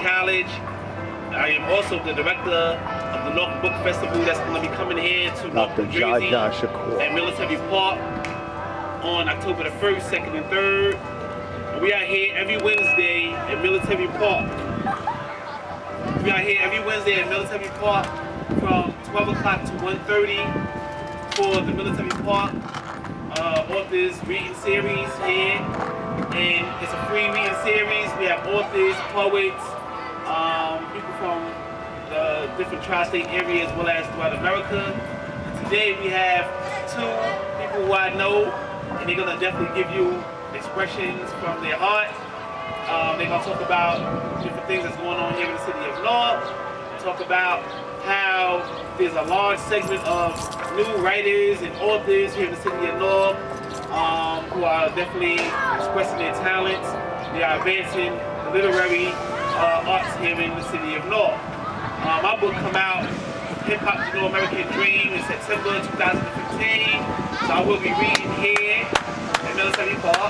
College. I am also the director of the North Book Festival that's going to be coming here to North New Jersey at Military Park on October the 1st, 2nd, and 3rd. And we are here every Wednesday at Military Park. We are here every Wednesday at Military Park from 12 o'clock to 1:30 for the Military Park authors reading series here. And it's a free reading series. We have authors, poets, people from the different tri-state areas as well as throughout America. And today we have two people who I know, and they're going to definitely give you expressions from their heart. They're going to talk about different things that's going on here in the city of North. Talk about how there's a large segment of new writers and authors here in the city of North who are definitely expressing their talents. They are advancing the literary arts here in the city of North. My book come out, Hip Hop the New American Dream, in September 2015. So I will be reading here at Military Park.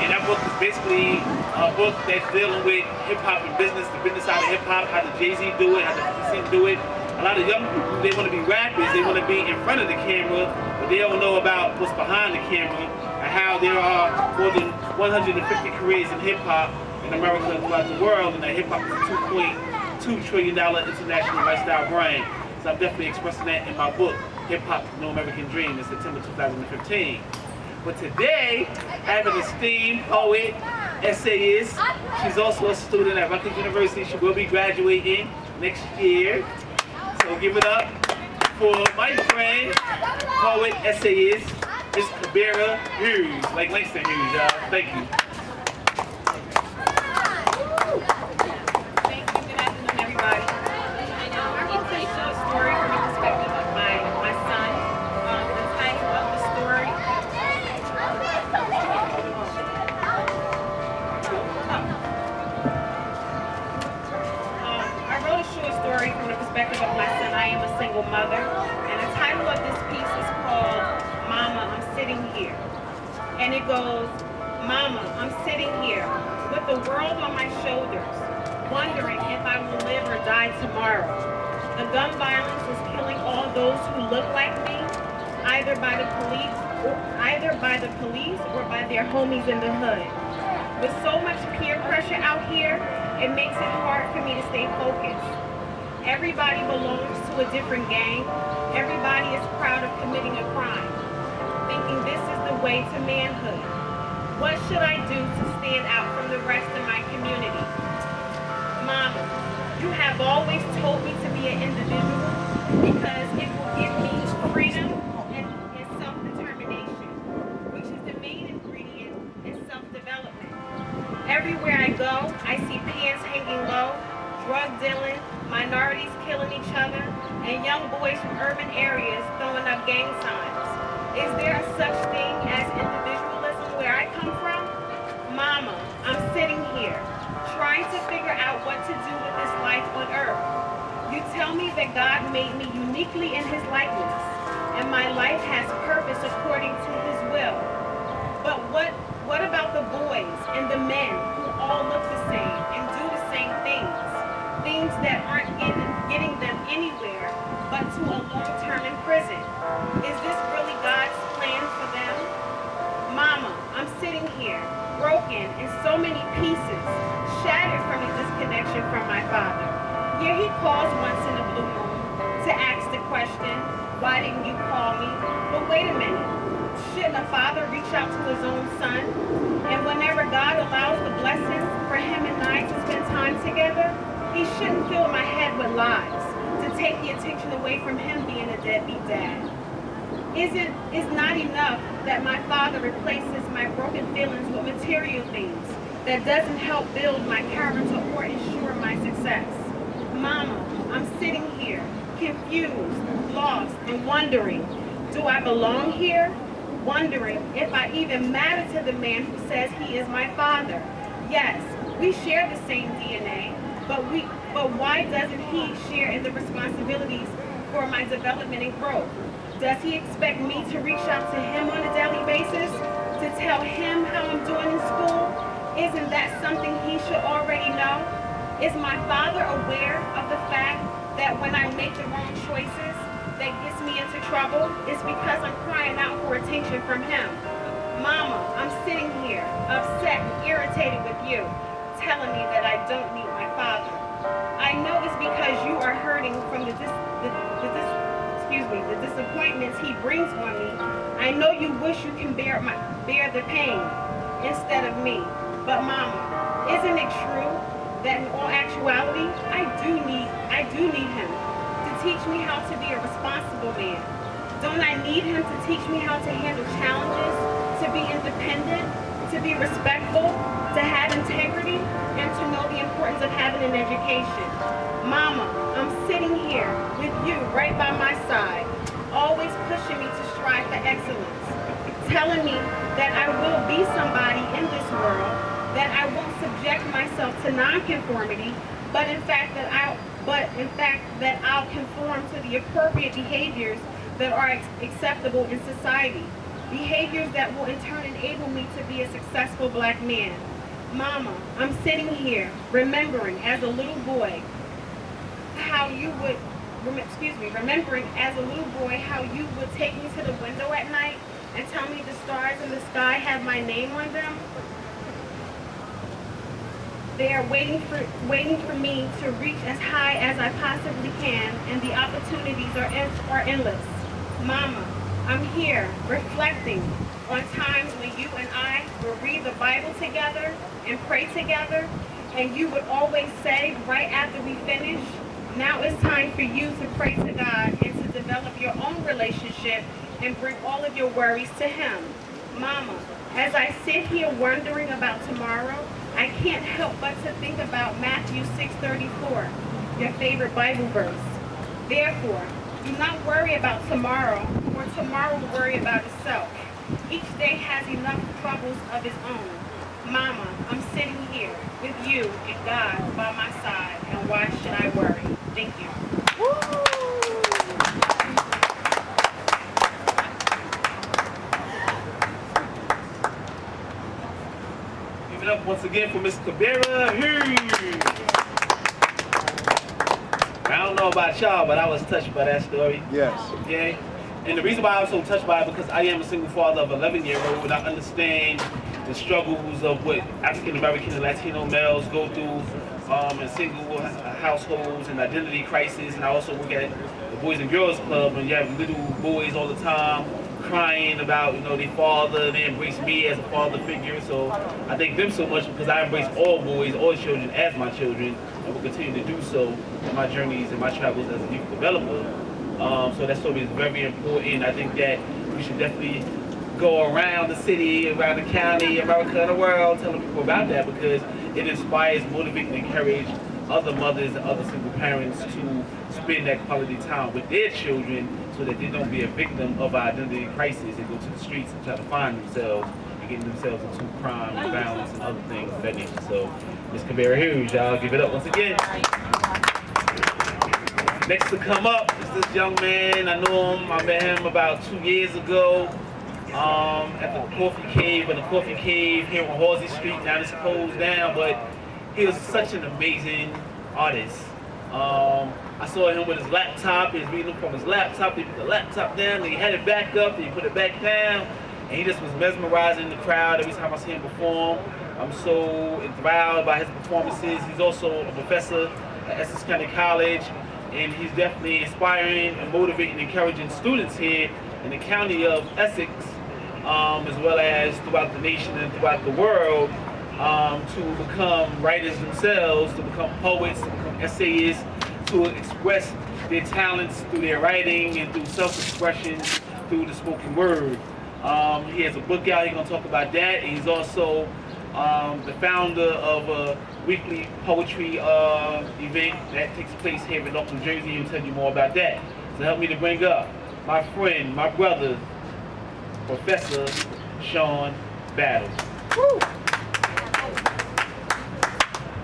And that book is basically a book that's dealing with hip hop and business, the business side of hip hop, how did Jay-Z do it, how did 50 Cent do it. A lot of young people, they want to be rappers, they want to be in front of the camera, but they don't know about what's behind the camera and how there are more than 150 careers in hip hop in America and throughout the world, and that hip hop is a $2.2 trillion international lifestyle brand. So I'm definitely expressing that in my book, Hip Hop the New American Dream, in September 2015. But today, I have an esteemed poet, essayist. She's also a student at Rutgers University. She will be graduating next year. So give it up for my friend, poet, essayist, Miss Khabira Hughes, like Langston Hughes, y'all. Thank you. Thank you. Good afternoon, everybody. I will tell you a story from the perspective of my son. The title of the story. I wrote a short story from the perspective of my son. I am a single mother, and the title of this piece is called Mama, I'm Sitting Here. And it goes, Mama, I'm sitting here with the world on my shoulders, wondering if I will live or die tomorrow. The gun violence is killing all those who look like me, either by the police or by their homies in the hood. With so much peer pressure out here, it makes it hard for me to stay focused. Everybody belongs to a different gang. Everybody is proud of committing a crime, thinking this is the way to manhood. What should I do to stand out from the rest of my community? Mama, you have always told me to be an individual because it will give me freedom and self-determination, which is the main ingredient in self-development. Everywhere I go, I see pants hanging low, drug dealing, minorities killing each other, and young boys from urban areas throwing up gang signs. Is there a such thing as individualism where I come from? Mama, I'm sitting here, trying to figure out what to do with this life on earth. You tell me that God made me uniquely in his likeness, and my life has purpose according to his will. But what about the boys and the men who all look the same and do the same things? Things that aren't getting them anywhere but to a long term in prison. Is this really God's plan for them? Mama, I'm sitting here, broken in so many pieces, shattered from a disconnection from my father. Here he calls once in a blue moon to ask the question, why didn't you call me? But wait a minute, shouldn't a father reach out to his own son? And whenever God allows the blessing for him and I to spend time together, he shouldn't fill my head with lies to take the attention away from him being a deadbeat dad. It's not enough that my father replaces my broken feelings with material things that doesn't help build my character or ensure my success. Mama, I'm sitting here, confused, lost, and wondering, do I belong here? Wondering if I even matter to the man who says he is my father. Yes, we share the same DNA, but why doesn't he share in the responsibilities for my development and growth? Does he expect me to reach out to him on a daily basis to tell him how I'm doing in school? Isn't that something he should already know? Is my father aware of the fact that when I make the wrong choices that gets me into trouble, it's because I'm crying out for attention from him? Mama, I'm sitting here upset and irritated with you, telling me that I don't need my father. I know it's because you are hurting from the disappointments he brings on me. I know you wish you can bear the pain instead of me. But Mama, isn't it true that in all actuality, I do need him to teach me how to be a responsible man? Don't I need him to teach me how to handle challenges, to be independent, to be respectful, to have integrity, and to know the importance of having an education? Mama, I'm sitting here with you right by my side, always pushing me to strive for excellence, telling me that I will be somebody in this world, that I won't subject myself to nonconformity, but in fact that I'll conform to the appropriate behaviors that are acceptable in society, behaviors that will in turn enable me to be a successful black man. Mama, I'm sitting here remembering as a little boy how you would take me to the window at night and tell me the stars in the sky have my name on them. They are waiting for me to reach as high as I possibly can, and the opportunities are endless. Mama, I'm here reflecting on times when you and I would read the Bible together and pray together, and you would always say right after we finish, now it's time for you to pray to God and to develop your own relationship and bring all of your worries to Him. Mama, as I sit here wondering about tomorrow, I can't help but to think about Matthew 6:34, your favorite Bible verse. Therefore, do not worry about tomorrow, for tomorrow will worry about itself. Each day has enough troubles of its own. Mama, I'm sitting here with you and God by my side, and why should I worry? Thank you. Give it up once again for Miss Khabira. Hughes. I don't know about y'all, but I was touched by that story. Yes. Okay? And the reason why I was so touched by it because I am a single father of 11-year-old and I understand the struggles of what African American and Latino males go through in single households and identity crisis. And I also work at the Boys and Girls Club, and you have little boys all the time crying about, their father. They embrace me as a father figure. So I thank them so much because I embrace all boys, all children as my children, and will continue to do so in my journeys and my travels as a youth developer. So that story is very important. I think that we should definitely go around the city, around the county, America, and the world, telling people about that because it inspires, motivates, and encourages other mothers and other single parents to spend that quality time with their children so that they don't be a victim of our identity crisis and go to the streets and try to find themselves and getting themselves into crime and violence and other things of that nature. So, Ms. Khabira Hughes, y'all give it up once again. Next to come up is this young man. I know him. I met him about 2 years ago at the Coffee Cave. And the Coffee Cave here on Halsey Street. Now it's closed down, but he was such an amazing artist. I saw him with his laptop. He was reading from his laptop. He put the laptop down, then he had it back up, then he put it back down. And he just was mesmerizing the crowd every time I see him perform. I'm so enthralled by his performances. He's also a professor at Essex County College. And he's definitely inspiring and motivating, encouraging students here in the county of Essex, as well as throughout the nation and throughout the world, to become writers themselves, to become poets, to become essayists, to express their talents through their writing and through self-expression through the spoken word. He has a book out, he's going to talk about that. And he's also the founder of a weekly poetry event that takes place here in North New Jersey. He'll tell you more about that. So help me to bring up my friend, my brother, Professor Sean Battle. Woo.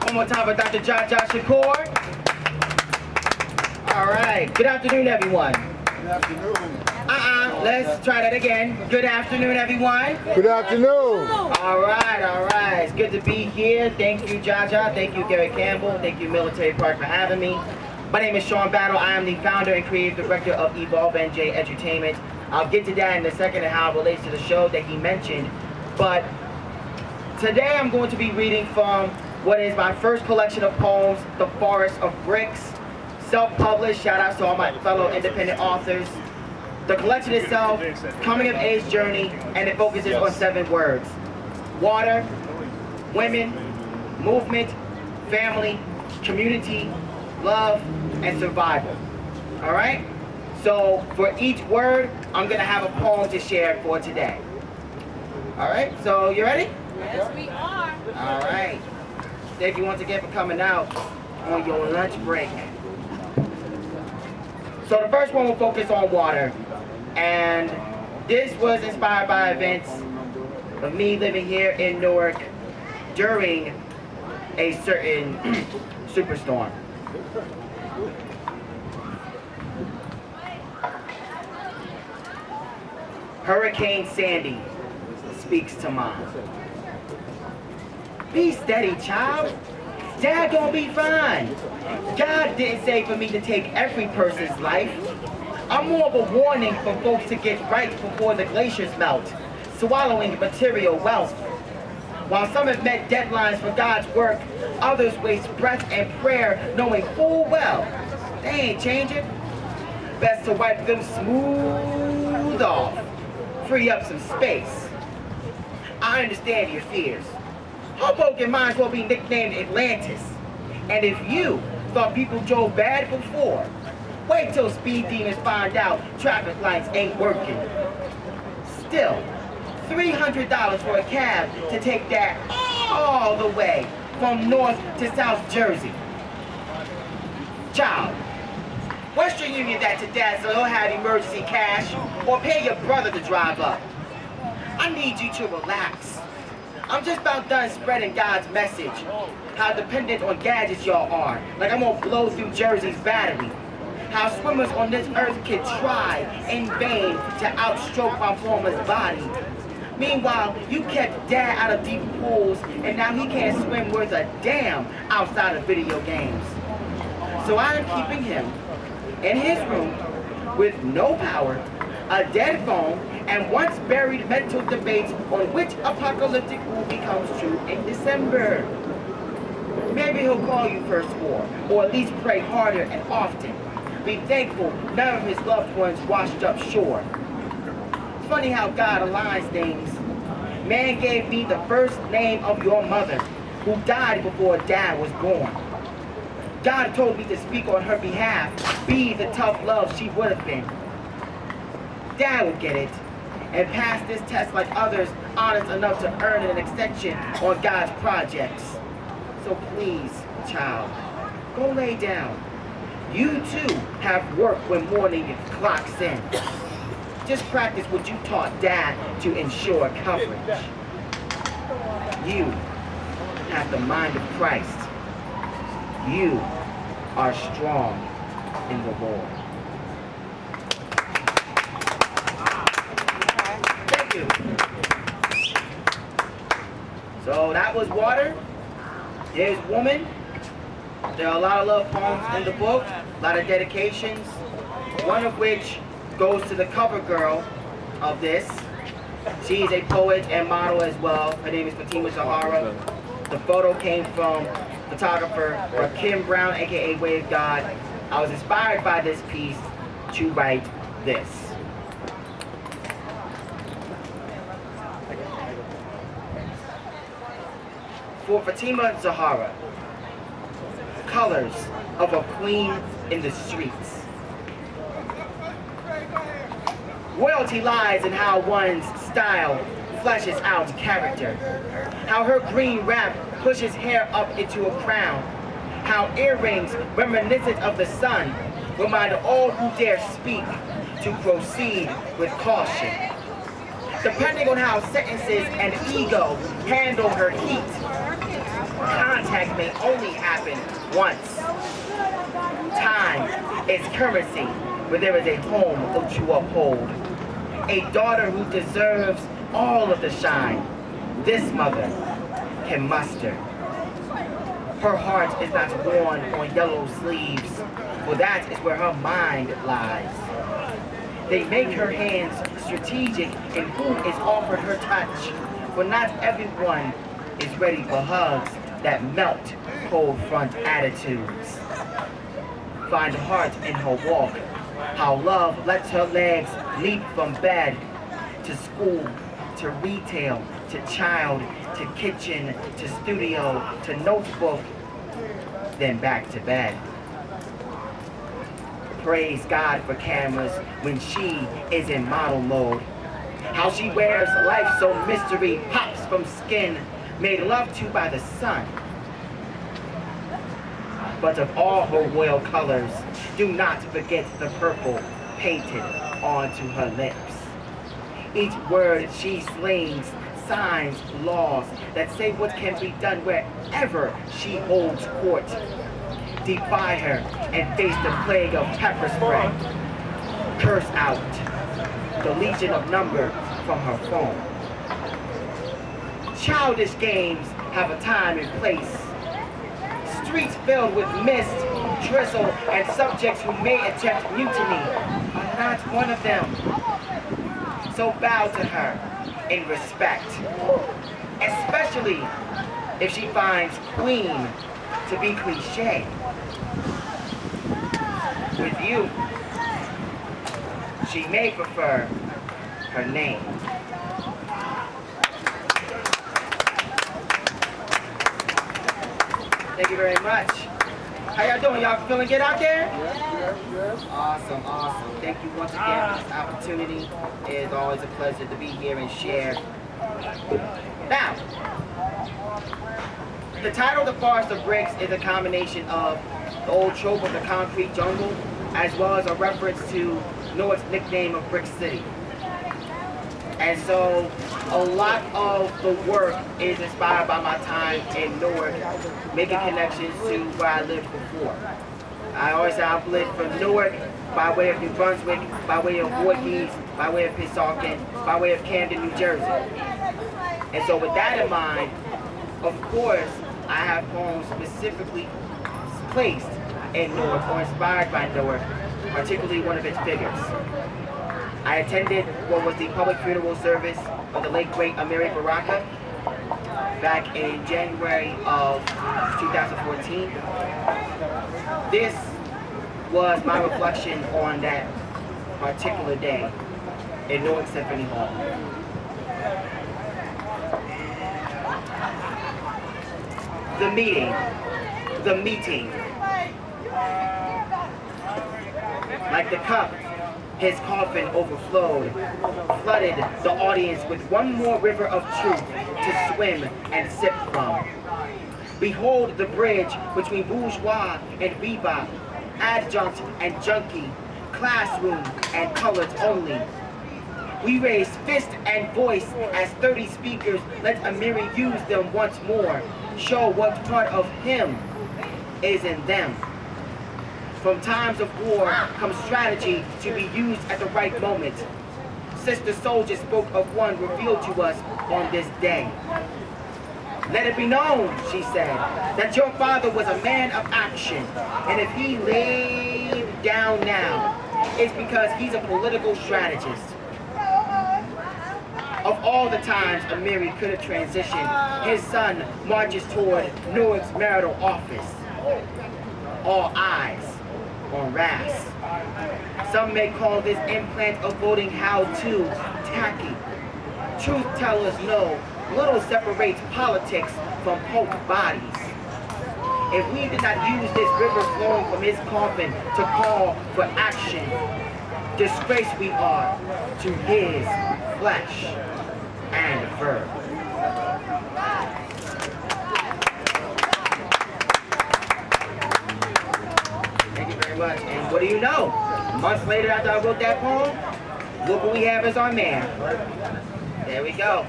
One more time for Dr. Josh Shakur. All right. Good afternoon, everyone. Let's try that again. Good afternoon, everyone. Good afternoon. All right. It's good to be here. Thank you, Jaja. Thank you, Gary Campbell. Thank you, Military Park, for having me. My name is Sean Battle. I am the founder and creative director of Evolve NJ Edutainment. I'll get to that in a second and how it relates to the show that he mentioned. But today I'm going to be reading from what is my first collection of poems, The Forest of Bricks. Self-published, shout out to all my fellow independent authors. The collection itself, coming of age journey, and it focuses on 7 words. Water, women, movement, family, community, love, and survival. All right? So for each word, I'm gonna have a poem to share for today. All right, so you ready? Yes, we are. All right. Thank you once again for coming out on your lunch break. So the first one will focus on water. And this was inspired by events of me living here in Newark during a certain superstorm. Hurricane Sandy speaks to mom. Be steady, child. Dad gonna be fine. God didn't say for me to take every person's life. I'm more of a warning for folks to get right before the glaciers melt, swallowing material wealth. While some have met deadlines for God's work, others waste breath and prayer knowing full well they ain't changing. Best to wipe them smooth off, free up some space. I understand your fears. Hoboken might as well be nicknamed Atlantis. And if you thought people drove bad before, wait till speed demons find out traffic lights ain't working. Still, $300 for a cab to take that all the way from North to South Jersey. Child, Western Union that to Dad so he'll have emergency cash, or pay your brother to drive up. I need you to relax. I'm just about done spreading God's message. How dependent on gadgets y'all are. Like I'm gonna blow through Jersey's battery. How swimmers on this earth can try in vain to outstroke my former's body. Meanwhile, you kept Dad out of deep pools, and now he can't swim worth a damn outside of video games. So I am keeping him in his room with no power, a dead phone, and once buried mental debates on which apocalyptic movie comes true in December. Maybe he'll call you first war, or at least pray harder and often. Be thankful none of his loved ones washed up shore. It's funny how God aligns things. Man gave me the first name of your mother, who died before Dad was born. God told me to speak on her behalf, be the tough love she would have been. Dad will get it, and pass this test like others honest enough to earn an extension on God's projects. So please, child, go lay down. You too have work when morning clocks in. Just practice what you taught Dad to ensure coverage. You have the mind of Christ. You are strong in the Lord. Thank you. So that was water. Here's woman. There are a lot of love poems in the book, a lot of dedications, one of which goes to the cover girl of this. She's a poet and model as well. Her name is Fatima Zahara. The photo came from photographer Kim Brown, aka Wave God. I was inspired by this piece to write this. For Fatima Zahara, colors of a queen in the streets. Royalty lies in how one's style fleshes out character. How her green wrap pushes hair up into a crown. How earrings reminiscent of the sun remind all who dare speak to proceed with caution. Depending on how sentences and ego handle her heat, contact may only happen once. Time is currency where there is a home to uphold. A daughter who deserves all of the shine this mother can muster. Her heart is not worn on yellow sleeves, for that is where her mind lies. They make her hands strategic in who is offered her touch, for not everyone is ready for hugs that melt cold front attitudes. Find heart in her walk, how love lets her legs leap from bed to school, to retail, to child, to kitchen, to studio, to notebook, then back to bed. Praise God for cameras when she is in model mode. How she wears life so mystery pops from skin made love to by the sun. But of all her royal colors, do not forget the purple painted onto her lips. Each word she slings signs laws that say what can be done wherever she holds court. Defy her and face the plague of pepper spray. Curse out the legion of number from her phone. Childish games have a time and place. Streets filled with mist, drizzle, and subjects who may attempt mutiny are not one of them. So bow to her in respect, especially if she finds queen to be cliche. With you, she may prefer her name. Thank you very much. How y'all doing? Y'all feeling good out there? Yes. Awesome, awesome. Thank you once again for this opportunity. It is always a pleasure to be here and share. Now, the title, The Forest of Bricks, is a combination of the old trope of the concrete jungle, as well as a reference to Newark's nickname of Brick City. And so, a lot of the work is inspired by my time in Newark, making connections to where I lived before. I always say I've lived from Newark, by way of New Brunswick, by way of Voorhees, by way of Pisauken, by way of Camden, New Jersey. And so with that in mind, of course, I have poems specifically placed in Newark or inspired by Newark, particularly one of its figures. I attended what was the public funeral service of the late great Amiri Baraka back in January of 2014. This was my reflection on that particular day in Newark Symphony Hall. The meeting. Like the cup, his coffin overflowed, flooded the audience with one more river of truth to swim and sip from. Behold the bridge between bourgeois and bebop, adjunct and junkie, classroom and colors only. We raised fist and voice as 30 speakers let Amiri use them once more, show what part of him is in them. From times of war comes strategy to be used at the right moment. Sister Soldier spoke of one revealed to us on this day. Let it be known, she said, that your father was a man of action, and if he laid down now, it's because he's a political strategist. Of all the times Amiri could have transitioned, his son marches toward Newark's marital office. All eyes on Ras. Some may call this implant of voting how-to tacky. Truth tellers know little separates politics from poke bodies. If we did not use this river flowing from his coffin to call for action, disgrace we are to his flesh and verb. Thank you very much. And what do you know? Months later after I wrote that poem, look what we have as our man. There we go.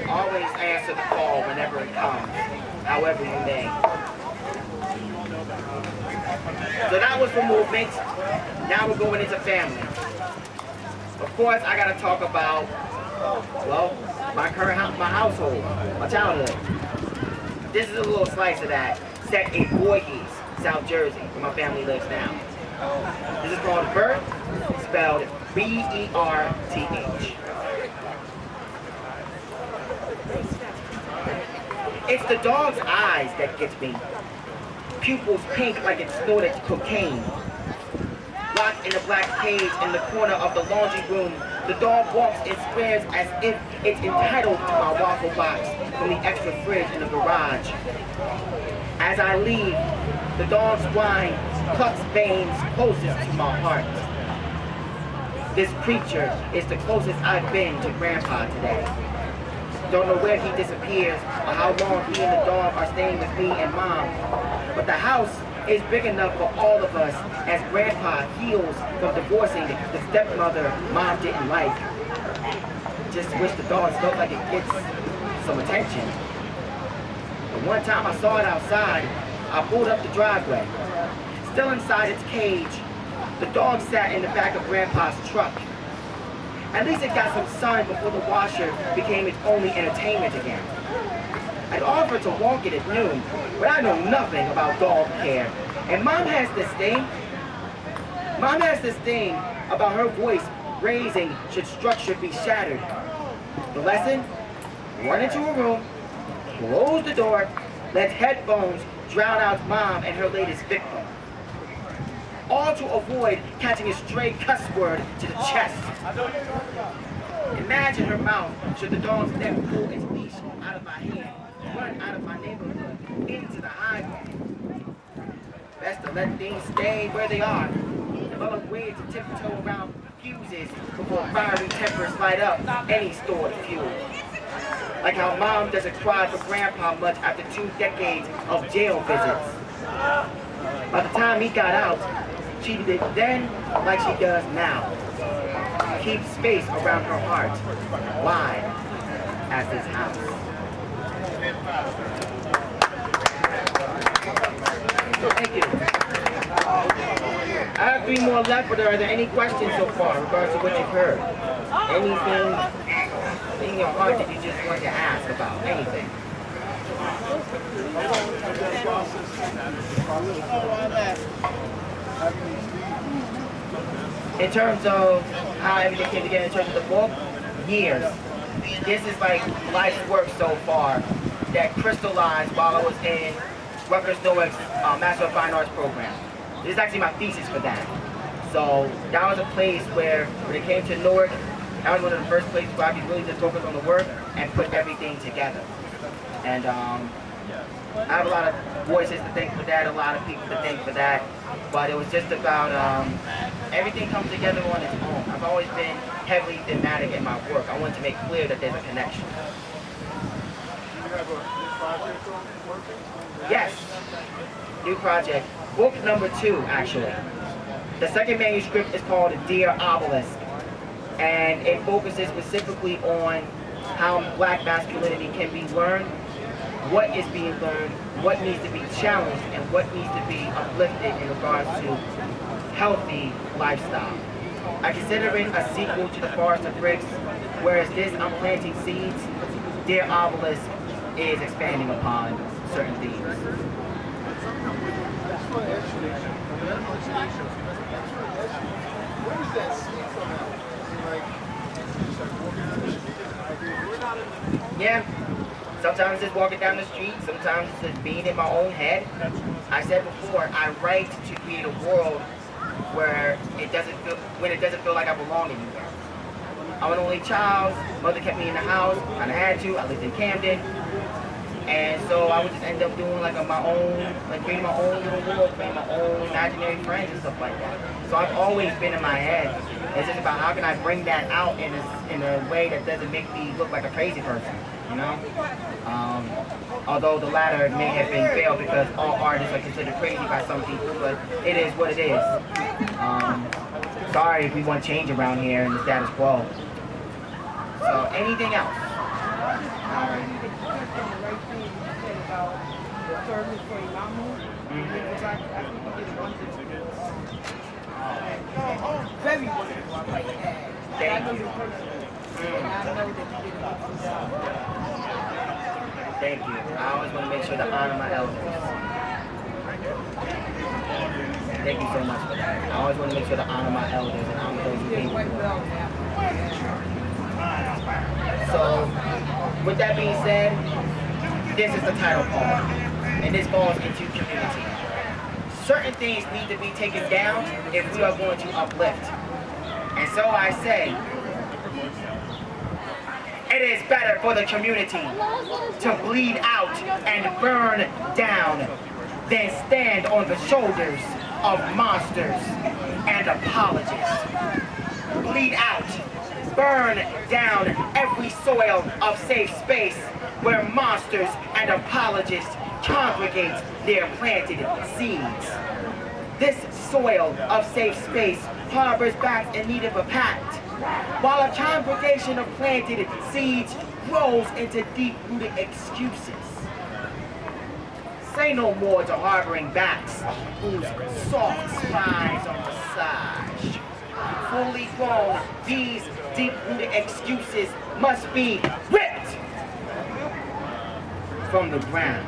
Always answer the call whenever it comes, however you may. So that was for movement. Now we're going into family. Of course, I gotta talk about, well, my household, my childhood. This is a little slice of that, set in Hughes, South Jersey, where my family lives now. This is called Birth, spelled B-E-R-T-H. It's the dog's eyes that gets me. Pupils pink like it snorted cocaine. Locked in a black cage in the corner of the laundry room, the dog walks and squares as if it's entitled to my waffle box from the extra fridge in the garage. As I leave, the dog's whine cuts veins closest to my heart. This creature is the closest I've been to Grandpa today. Don't know where he disappears or how long he and the dog are staying with me and Mom. But the house is big enough for all of us as Grandpa heals from divorcing the stepmother Mom didn't like. Just wish the dog felt like it gets some attention. But one time I saw it outside, I pulled up the driveway. Still inside its cage, the dog sat in the back of Grandpa's truck. At least it got some sun before the washer became its only entertainment again. I'd offered to walk it at noon, but I know nothing about dog care. And Mom has this thing about her voice raising should structure be shattered. The lesson? Run into a room, close the door, let headphones drown out Mom and her latest victim. All to avoid catching a stray cuss word to the chest. Imagine her mouth should the dog's neck pull its leash out of my hand, run out of my neighborhood, into the highway. Best to let things stay where they are. Develop ways to tiptoe around fuses before fiery tempers light up any stored fuel. Like how Mom doesn't cry for Grandpa much after 2 decades of jail visits. By the time he got out, she did then like she does now. Keep space around her heart, wide as this house. Thank you. I have 3 more left, but are there any questions so far in regards to what you've heard? Anything in your heart that you just want to ask about? Anything? In terms of how everything came together in terms of the book, years. This is like life's work so far that crystallized while I was in Rutgers Newark's Master of Fine Arts program. This is actually my thesis for that. So that was a place where, when it came to Newark, that was one of the first places where I could really just focus on the work and put everything together. And I have a lot of voices to thank for that, a lot of people to thank for that, but it was just about everything comes together on its own. I've always been heavily thematic in my work. I want to make clear that there's a connection. Yes, new project. Book number 2, actually. The second manuscript is called Dear Obelisk, and it focuses specifically on how Black masculinity can be learned, what is being learned, what needs to be challenged, and what needs to be uplifted in regards to healthy lifestyle. I consider it a sequel to The Forest of Bricks, whereas this, I'm planting seeds. Dear Obelisk is expanding upon certain themes. Yeah. Sometimes it's walking down the street, sometimes it's just being in my own head. I said before, I write to create a world where it doesn't feel like I belong anywhere. I'm an only child, mother kept me in the house, I had to, I lived in Camden. And so I would just end up doing like my own, like creating my own little world, creating my own imaginary friends and stuff like that. So I've always been in my head. It's just about how can I bring that out in a way that doesn't make me look like a crazy person, you know? Although the latter may have been failed because all artists are considered crazy by some people, but it is what it is. Sorry if we want change around here in the status quo. So anything else? All right. Thank you. I always want to make sure to honor my elders. Thank you so much for that. I always want to make sure to honor my elders and honor those who came before me. So, with that being said, this is the title poem, and this falls into community. Certain things need to be taken down if we are going to uplift. And so I say, it is better for the community to bleed out and burn down than stand on the shoulders of monsters and apologists. Bleed out, burn down every soil of safe space where monsters and apologists congregate their planted seeds. This soil of safe space harbors backs in need of a pact, while a congregation of planted seeds grows into deep-rooted excuses. Say no more to harboring backs whose soft spines are massaged. Fully grown, these deep-rooted excuses must be ripped from the ground.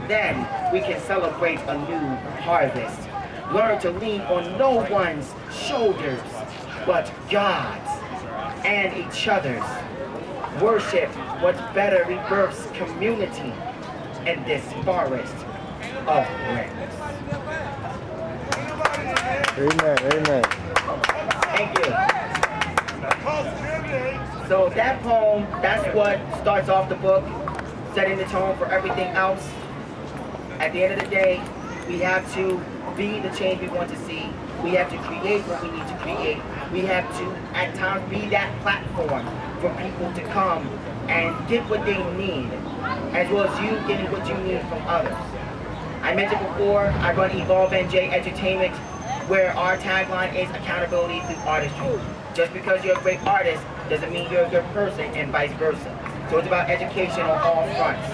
Then we can celebrate a new harvest. Learn to lean on no one's shoulders but God's and each other's. Worship what better rebirths community in this forest of bricks. Amen, amen. Thank you. So that poem, that's what starts off the book, setting the tone for everything else. At the end of the day, we have to be the change we want to see. We have to create what we need to create. We have to, at times, be that platform for people to come and get what they need, as well as you getting what you need from others. I mentioned before, I run Evolve NJ Entertainment, where our tagline is accountability through artistry. Just because you're a great artist doesn't mean you're a good person, and vice versa. So it's about education on all fronts.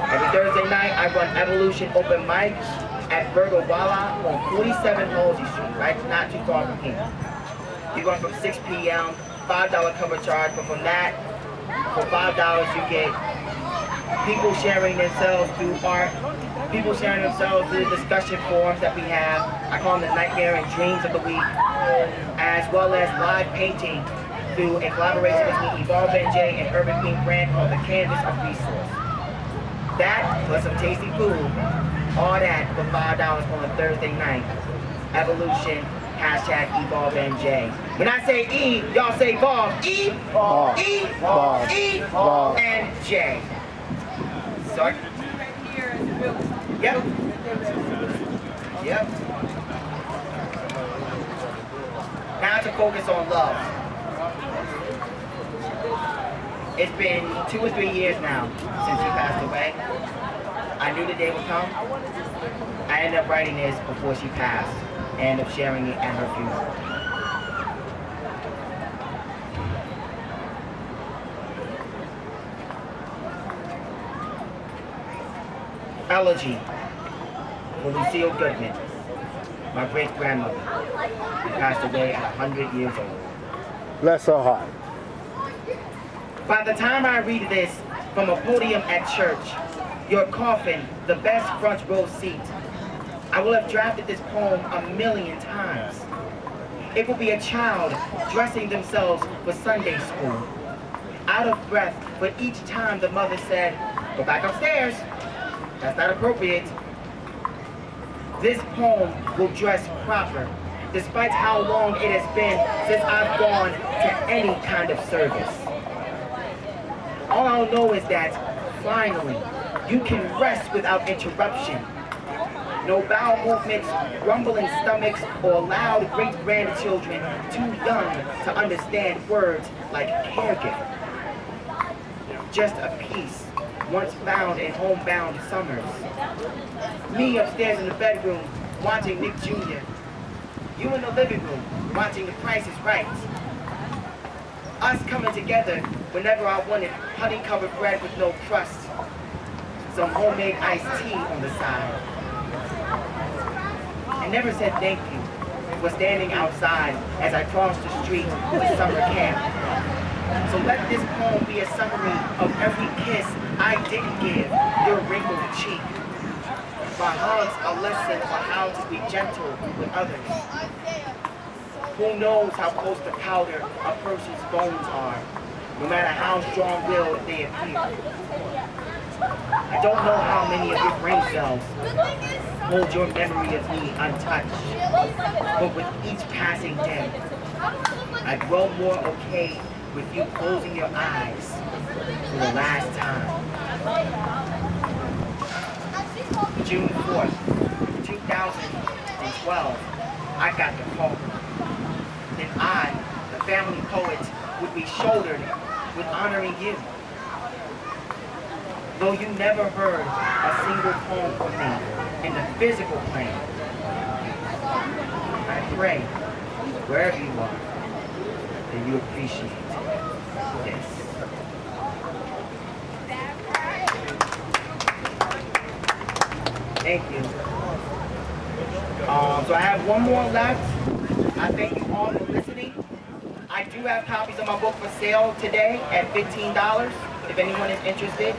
Every Thursday night, I run Evolution Open Mic at Elleguabattle on 47 Halsey Street, right? Not too far from here. You run from 6 p.m., $5 cover charge, but from that, for $5 you get people sharing themselves through art, people sharing themselves through the discussion forums that we have. I call them the nightmare and dreams of the week, as well as live painting through a collaboration between Evolve NJ and Urban Queen brand called the Canvas of Resource. That plus some tasty food, all that for $5 on a Thursday night. Evolution, hashtag Evolve NJ. When I say E, y'all say Evolve. E, and J. Sorry. Yep. Yep. Now to focus on love. It's been 2 or 3 years now since she passed away. I knew the day would come. I ended up writing this before she passed and ended up sharing it at her funeral. Elegy for Lucille Goodman, my great-grandmother, who passed away at 100 years old. Bless her heart. By the time I read this from a podium at church, your coffin, the best front row seat, I will have drafted this poem 1,000,000 times. It will be a child dressing themselves for Sunday school, out of breath, but each time the mother said, "Go back upstairs. That's not appropriate." This poem will dress proper, despite how long it has been since I've gone to any kind of service. All I'll know is that, finally, you can rest without interruption. No bowel movements, rumbling stomachs, or loud great-grandchildren too young to understand words like caregiver. Just a peace once found in homebound summers. Me upstairs in the bedroom watching Nick Jr. You in the living room watching The Price is Right. Us coming together whenever I wanted honey-covered bread with no crust. Some homemade iced tea on the side. I never said thank you. was standing outside as I crossed the street to summer camp. So let this poem be a summary of every kiss I didn't give your wrinkled cheek. My hugs a lesson on how to be gentle with others. Who knows how close to powder a person's bones are, no matter how strong-willed they appear. I don't know how many of your brain cells hold your memory of me untouched, but with each passing day, I grow more okay with you closing your eyes for the last time. June 4th, 2012, I got the call. Then I, the family poet, would be shouldered with honoring you. Though you never heard a single poem from me in the physical plane, I pray, wherever you are, that you appreciate this. Thank you. So I have one more left. I thank you all for listening. I do have copies of my book for sale today at $15 if anyone is interested.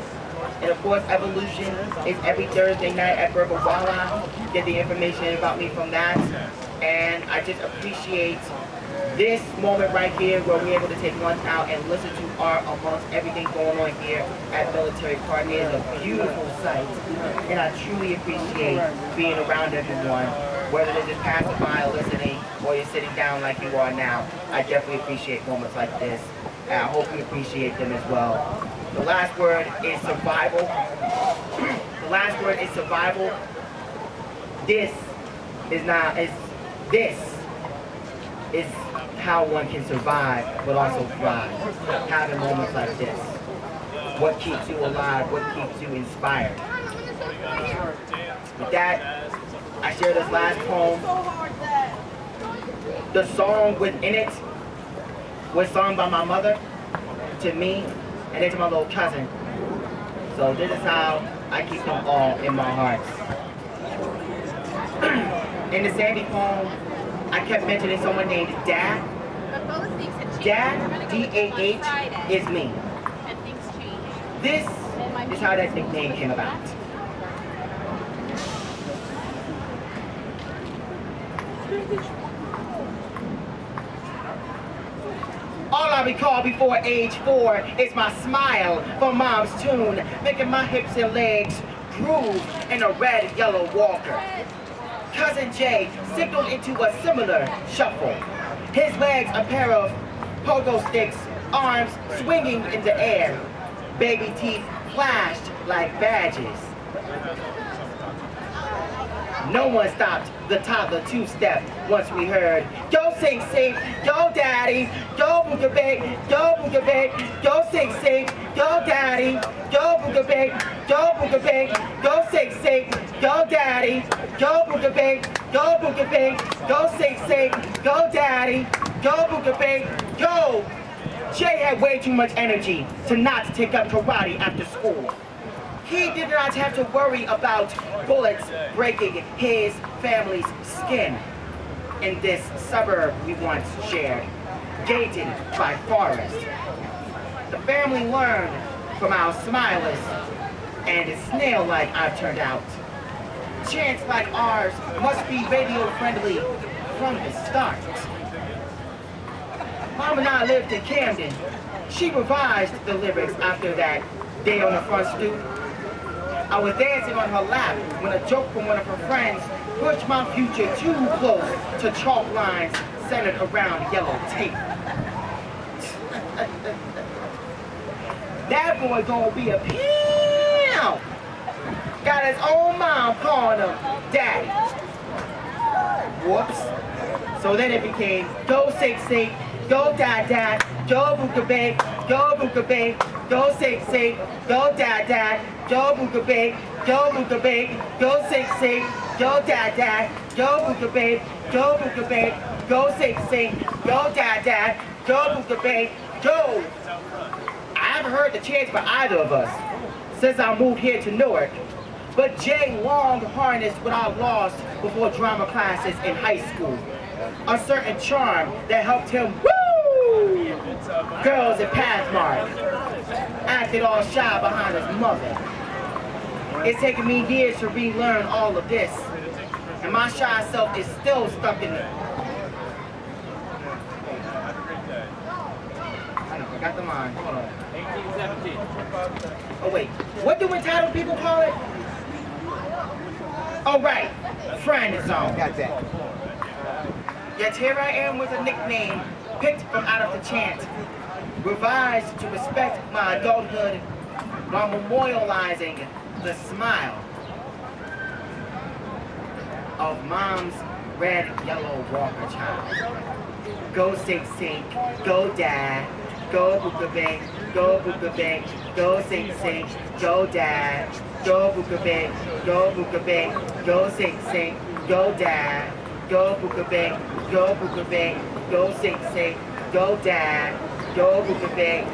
And of course, Evolution is every Thursday night at elleguabattle. Get the information about me from that. And I just appreciate this moment right here where we're able to take lunch out and listen to art amongst everything going on here at Military Park. It is a beautiful sight. And I truly appreciate being around everyone, whether they're just passing by or listening or you're sitting down like you are now. I definitely appreciate moments like this. And I hope you appreciate them as well. The last word is survival. The last word is survival. This is how one can survive, but also thrive. Having moments like this. What keeps you alive? What keeps you inspired? With that, I share this last poem. The song within it was sung by my mother to me and then to my little cousin. So this is how I keep them all in my heart. In the Sandy poem, I kept mentioning someone named Dad. Dad, D-A-H, is me. This is how that nickname came about. All I recall before age 4 is my smile from mom's tune, making my hips and legs groove in a red, yellow walker. Cousin Jay signaled into a similar shuffle. His legs a pair of pogo sticks, arms swinging in the air. Baby teeth flashed like badges. No one stopped the toddler two-step once we heard, go sing sing, go daddy, go booga big, go booga big, go sing sing, go daddy, go booga big, go booga big, go sing sing, go daddy, go booga big, go booga big, go sing sing, go daddy, go booga big, go. Jay had way too much energy to not take up karate after school. He did not have to worry about bullets breaking his family's skin in this suburb we once shared, gated by forest. The family learned from our smileless and snail-like I've turned out. Chants like ours must be radio-friendly from the start. Mom and I lived in Camden. She revised the lyrics after that day on the front stoop. I was dancing on her lap when a joke from one of her friends pushed my future too close to chalk lines centered around yellow tape. That boy gonna be a pimp. Got his own mom calling him daddy. Whoops. So then it became go sing sing, go dad dad, go booga big, go booga big, go sing sing, go dad dad, go booga big, go booga big, go sing sing, go dad dad, go booga big, go booga big, go sing sing, go dad dad, go booga big, go. I haven't heard the chants for either of us since I moved here to Newark, but Jay long harnessed what I lost before drama classes in high school. a certain charm that helped him woo! Girls at Pathmark, acted all shy behind his mother. It's taken me years to relearn all of this, and my shy self is still stuck in it. I forgot the line. Hold on. 1817. Oh wait, what do entitled people call it? Oh right, friend zone. Got that. Yet here I am with a nickname picked from out of the chant, revised to respect my adulthood while memorializing the smile of mom's red, yellow Walker child. Go sink, sink, go dad, go booka bang, go booka bang, go sink, sink, go dad, go booka bang, go booka bang, go sink, sink, go dad, go booka bang, go booka bang, go sink, sink, go dad, go booka bang,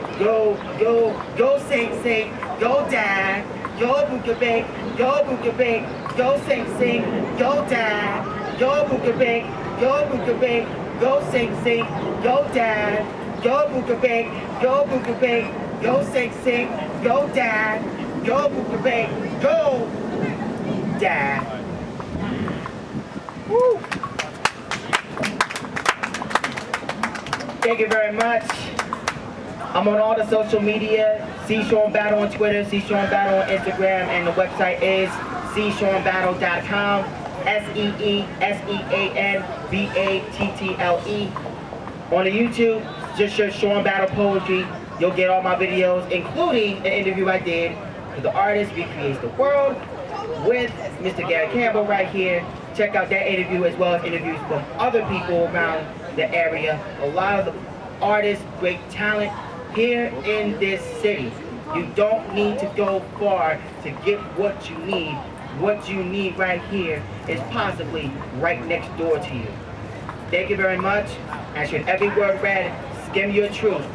go sink, sink, go dad, go booka bang, go sink, sink, go dad, go booka bang, go sink, sink, go dad, go booka bang, go sink, sink, go dad, go booka bang, go dad. Woo! Thank you very much. I'm on all the social media. See Sean Battle on Twitter, see Sean Battle on Instagram, and the website is seeseanbattle.com. SEESEANBATTLE. On the YouTube, just search Sean Battle Poetry. You'll get all my videos, including the interview I did with the artist Recreates the World with Mr. Gary Campbell right here. Check out that interview as well as interviews from other people around the area. A lot of the artists, great talent here in this city. You don't need to go far to get what you need. What you need right here is possibly right next door to you. Thank you very much. And should every word read skim your truth,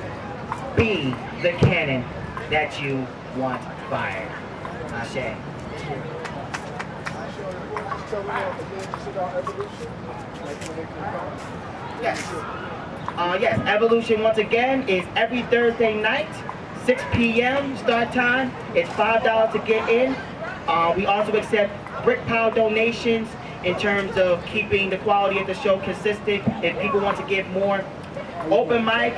be the cannon that you want fired. Ashe. Yes. Yes, Evolution once again is every Thursday night, 6 p.m. start time. It's $5 to get in. We also accept brick pile donations in terms of keeping the quality of the show consistent. If people want to give more, open mic,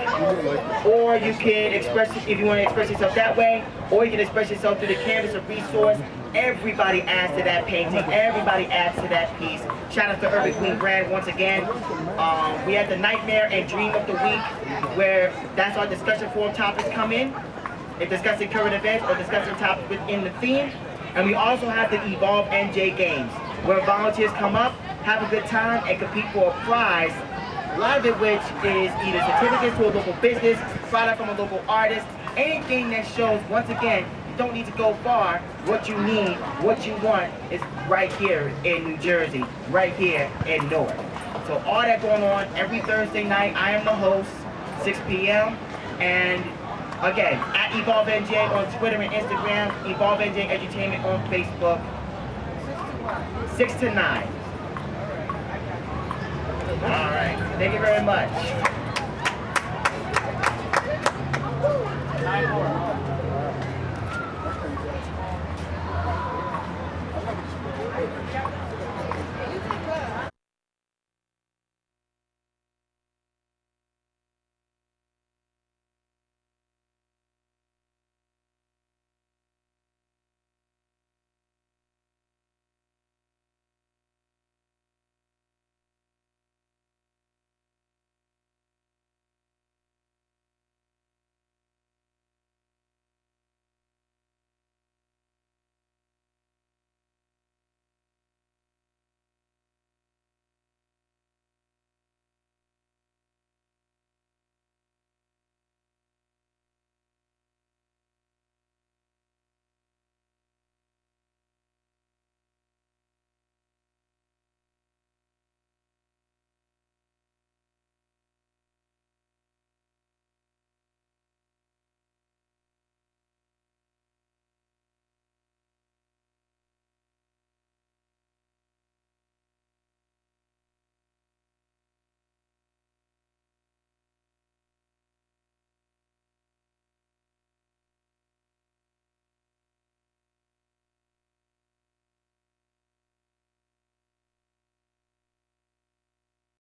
or you can express it if you want to express yourself that way, or you can express yourself through the canvas of resource. Everybody adds to that painting. Everybody adds to that piece. Shout out to Urban Queen Brand once again. We had the Nightmare and Dream of the Week, where that's our discussion forum topics come in. If discussing current events or discussing topics within the theme. And we also have the Evolve NJ Games, where volunteers come up, have a good time, and compete for a prize. A lot of it which is either certificates to a local business, product from a local artist, anything that shows, once again, you don't need to go far. What you need, what you want is right here in New Jersey, right here in Newark. So all that going on every Thursday night. I am the host, 6 p.m. And again, at EvolveNJ on Twitter and Instagram, EvolveNJ Edutainment on Facebook, 6 to 9. All right, thank you very much. 9-4.